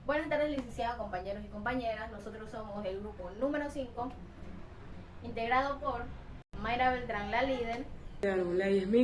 Buenas tardes, licenciados, compañeros y compañeras. Nosotros somos el grupo número 5, integrado por Mayra Beltrán, la líder,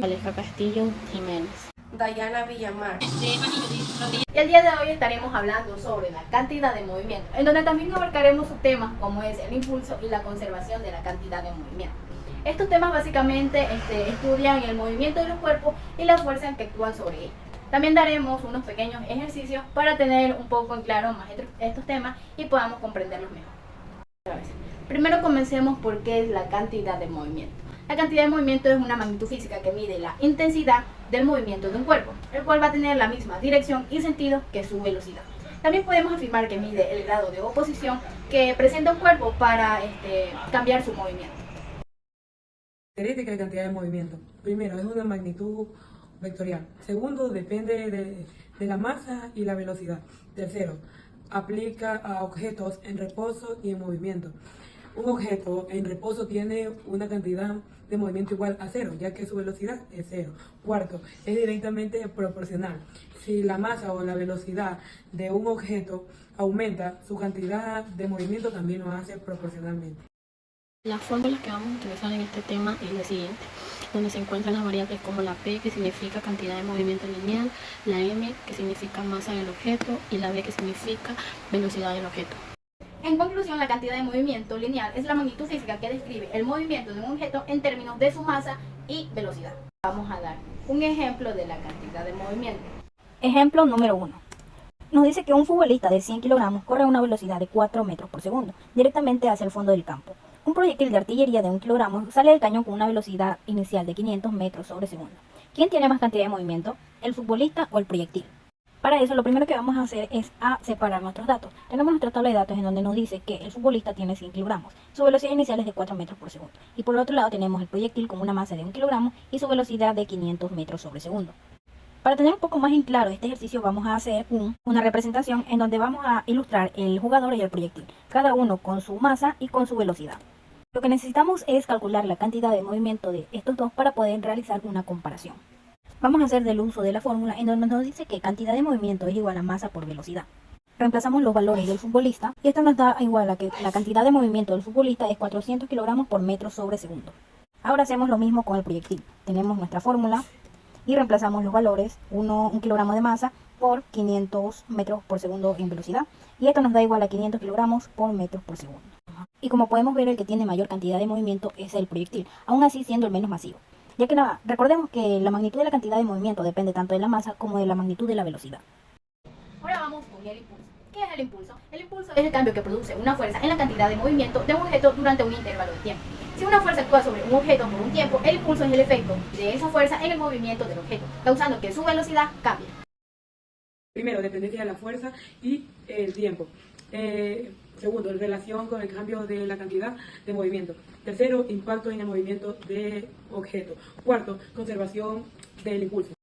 Aleja Castillo Jiménez, Dayana Villamar. Y el día de hoy estaremos hablando sobre la cantidad de movimiento, en donde también abarcaremos temas como es el impulso y la conservación de la cantidad de movimiento. Estos temas básicamente estudian el movimiento de los cuerpos y la fuerza que actúan sobre él. También daremos unos pequeños ejercicios para tener un poco en claro más estos temas y podamos comprenderlos mejor. Primero comencemos por qué es la cantidad de movimiento. La cantidad de movimiento es una magnitud física que mide la intensidad del movimiento de un cuerpo, el cual va a tener la misma dirección y sentido que su velocidad. También podemos afirmar que mide el grado de oposición que presenta un cuerpo para cambiar su movimiento. Característica de cantidad de movimiento. Primero, es una magnitud vectorial. Segundo, depende de la masa y la velocidad. Tercero, aplica a objetos en reposo y en movimiento. Un objeto en reposo tiene una cantidad de movimiento igual a cero, ya que su velocidad es cero. Cuarto, es directamente proporcional. Si la masa o la velocidad de un objeto aumenta, su cantidad de movimiento también lo hace proporcionalmente. La fórmula que vamos a utilizar en este tema es la siguiente, donde se encuentran las variables como la P, que significa cantidad de movimiento lineal, la M, que significa masa del objeto, y la B, que significa velocidad del objeto. En conclusión, la cantidad de movimiento lineal es la magnitud física que describe el movimiento de un objeto en términos de su masa y velocidad. Vamos a dar un ejemplo de la cantidad de movimiento. Ejemplo número 1. Nos dice que un futbolista de 100 kilogramos corre a una velocidad de 4 metros por segundo, directamente hacia el fondo del campo. Un proyectil de artillería de 1 kilogramo sale del cañón con una velocidad inicial de 500 metros sobre segundo. ¿Quién tiene más cantidad de movimiento, el futbolista o el proyectil? Para eso, lo primero que vamos a hacer es separar nuestros datos. Tenemos nuestra tabla de datos en donde nos dice que el futbolista tiene 100 kilogramos. Su velocidad inicial es de 4 metros por segundo. Y por el otro lado tenemos el proyectil con una masa de 1 kilogramo y su velocidad de 500 metros sobre segundo. Para tener un poco más en claro este ejercicio, vamos a hacer una representación en donde vamos a ilustrar el jugador y el proyectil, cada uno con su masa y con su velocidad. Lo que necesitamos es calcular la cantidad de movimiento de estos dos para poder realizar una comparación. Vamos a hacer del uso de la fórmula en donde nos dice que cantidad de movimiento es igual a masa por velocidad. Reemplazamos los valores del futbolista y esto nos da igual a que la cantidad de movimiento del futbolista es 400 kilogramos por metro sobre segundo. Ahora hacemos lo mismo con el proyectil. Tenemos nuestra fórmula y reemplazamos los valores, 1 kilogramo de masa por 500 metros por segundo en velocidad. Y esto nos da igual a 500 kilogramos por metros por segundo. Y como podemos ver, el que tiene mayor cantidad de movimiento es el proyectil, aún así siendo el menos masivo. Ya que recordemos que la magnitud de la cantidad de movimiento depende tanto de la masa como de la magnitud de la velocidad. Ahora vamos con el impulso. ¿Qué es el impulso? El impulso es el cambio que produce una fuerza en la cantidad de movimiento de un objeto durante un intervalo de tiempo. Si una fuerza actúa sobre un objeto por un tiempo, el impulso es el efecto de esa fuerza en el movimiento del objeto, causando que su velocidad cambie. Primero, dependencia de la fuerza y el tiempo. Segundo, relación con el cambio de la cantidad de movimiento. Tercero, impacto en el movimiento de objeto. Cuarto, conservación del impulso.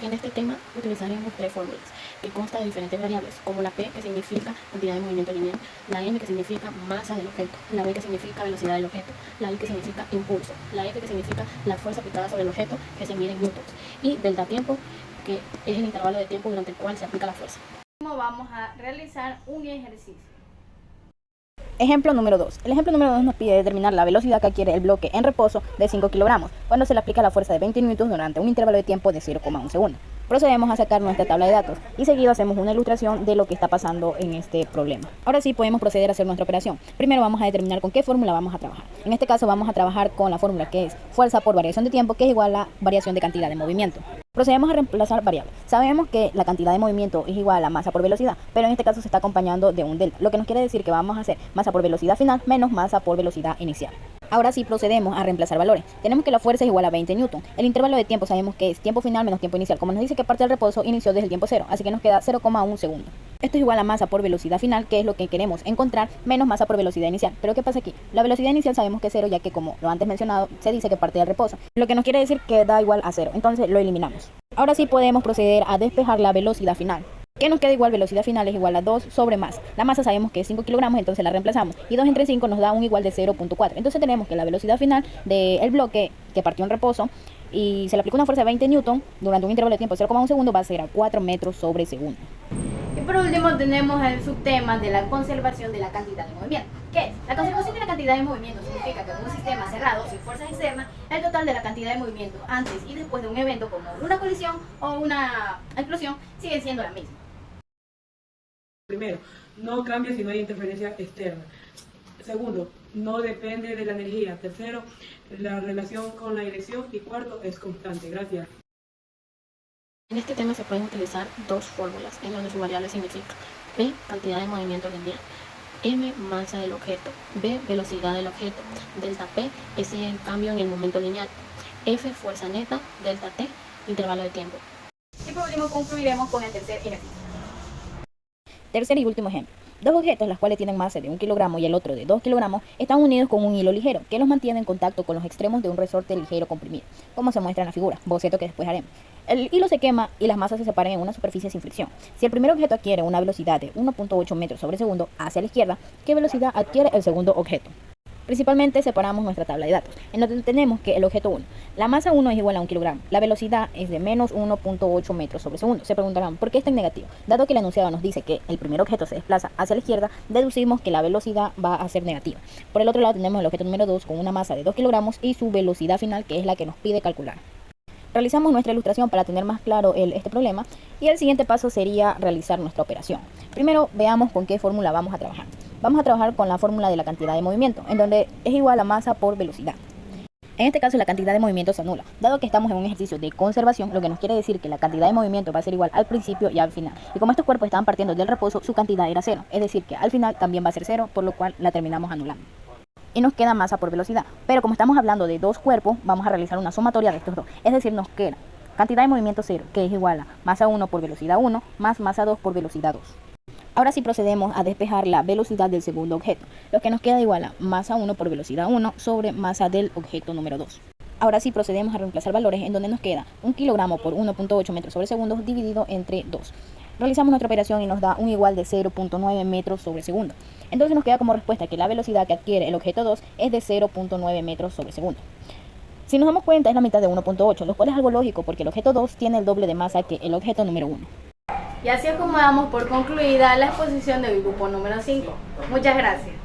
En este tema utilizaremos tres fórmulas, que consta de diferentes variables, como la P, que significa cantidad de movimiento lineal, la M, que significa masa del objeto, la B, que significa velocidad del objeto, la I, que significa impulso, la F, que significa la fuerza aplicada sobre el objeto, que se mide en newtons, y delta tiempo, que es el intervalo de tiempo durante el cual se aplica la fuerza. Vamos a realizar un ejercicio. Ejemplo número 2. El ejemplo número 2 nos pide determinar la velocidad que adquiere el bloque en reposo de 5 kilogramos cuando se le aplica la fuerza de 20 newtons durante un intervalo de tiempo de 0,1 segundo. Procedemos a sacar nuestra tabla de datos y seguido hacemos una ilustración de lo que está pasando en este problema. Ahora sí podemos proceder a hacer nuestra operación. Primero vamos a determinar con qué fórmula vamos a trabajar. En este caso vamos a trabajar con la fórmula que es fuerza por variación de tiempo, que es igual a variación de cantidad de movimiento. Procedemos a reemplazar variables. Sabemos que la cantidad de movimiento es igual a masa por velocidad, pero en este caso se está acompañando de un delta, lo que nos quiere decir que vamos a hacer masa por velocidad final menos masa por velocidad inicial. Ahora sí procedemos a reemplazar valores. Tenemos que la fuerza es igual a 20 newton. El intervalo de tiempo sabemos que es tiempo final menos tiempo inicial. Como nos dice que parte del reposo inició desde el tiempo cero, así que nos queda 0,1 segundo. Esto es igual a masa por velocidad final, que es lo que queremos encontrar, menos masa por velocidad inicial. Pero ¿qué pasa aquí? La velocidad inicial sabemos que es cero, ya que como lo antes mencionado, se dice que parte del reposo. Lo que nos quiere decir que da igual a cero, entonces lo eliminamos. Ahora sí podemos proceder a despejar la velocidad final. ¿Qué nos queda igual? Velocidad final es igual a 2 sobre masa. La masa sabemos que es 5 kilogramos, entonces la reemplazamos. Y 2 entre 5 nos da un igual de 0,4. Entonces tenemos que la velocidad final del bloque que partió en reposo y se le aplicó una fuerza de 20 newton durante un intervalo de tiempo de 0,1 segundo va a ser a 4 metros sobre segundo. Y por último tenemos el subtema de la conservación de la cantidad de movimiento. ¿Qué es? La conservación de la cantidad de movimiento significa que en un sistema cerrado, sin fuerzas externas, el total de la cantidad de movimientos antes y después de un evento como una colisión o una explosión sigue siendo la misma. Primero, no cambia si no hay interferencia externa. Segundo, no depende de la energía. Tercero, la relación con la dirección. Y cuarto, es constante. Gracias. En este tema se pueden utilizar dos fórmulas en donde su variable significa P, cantidad de movimiento lineal, M, masa del objeto, B, velocidad del objeto, delta P, ese es el cambio en el momento lineal, F, fuerza neta, delta T, intervalo de tiempo. Y por último concluiremos con el tercer ejercicio. Tercer y último ejemplo. Dos objetos, los cuales tienen masa de 1 kilogramo y el otro de 2 kilogramos, están unidos con un hilo ligero que los mantiene en contacto con los extremos de un resorte ligero comprimido, como se muestra en la figura, boceto que después haremos. El hilo se quema y las masas se separan en una superficie sin fricción. Si el primer objeto adquiere una velocidad de 1.8 metros sobre segundo hacia la izquierda, ¿qué velocidad adquiere el segundo objeto? Principalmente separamos nuestra tabla de datos, en donde tenemos que el objeto 1, la masa 1 es igual a 1 kilogramo, la velocidad es de menos 1.8 metros sobre segundo. Se preguntarán, ¿por qué está en negativo? Dado que el enunciado nos dice que el primer objeto se desplaza hacia la izquierda, deducimos que la velocidad va a ser negativa. Por el otro lado tenemos el objeto número 2 con una masa de 2 kilogramos y su velocidad final, que es la que nos pide calcular. Realizamos nuestra ilustración para tener más claro este problema y el siguiente paso sería realizar nuestra operación. Primero veamos con qué fórmula vamos a trabajar. Vamos a trabajar con la fórmula de la cantidad de movimiento, en donde es igual a masa por velocidad. En este caso la cantidad de movimiento se anula, dado que estamos en un ejercicio de conservación, lo que nos quiere decir que la cantidad de movimiento va a ser igual al principio y al final. Y como estos cuerpos estaban partiendo del reposo, su cantidad era 0, es decir que al final también va a ser 0, por lo cual la terminamos anulando. Y nos queda masa por velocidad, pero como estamos hablando de dos cuerpos, vamos a realizar una sumatoria de estos dos, es decir, nos queda cantidad de movimiento 0, que es igual a masa 1 por velocidad 1, más masa 2 por velocidad 2. Ahora sí procedemos a despejar la velocidad del segundo objeto, lo que nos queda igual a masa 1 por velocidad 1 sobre masa del objeto número 2. Ahora sí procedemos a reemplazar valores en donde nos queda 1 kilogramo por 1.8 metros sobre segundo dividido entre 2. Realizamos nuestra operación y nos da un igual de 0.9 metros sobre segundo. Entonces nos queda como respuesta que la velocidad que adquiere el objeto 2 es de 0.9 metros sobre segundo. Si nos damos cuenta es la mitad de 1.8, lo cual es algo lógico porque el objeto 2 tiene el doble de masa que el objeto número 1. Y así es como damos por concluida la exposición del grupo número 5. Muchas gracias.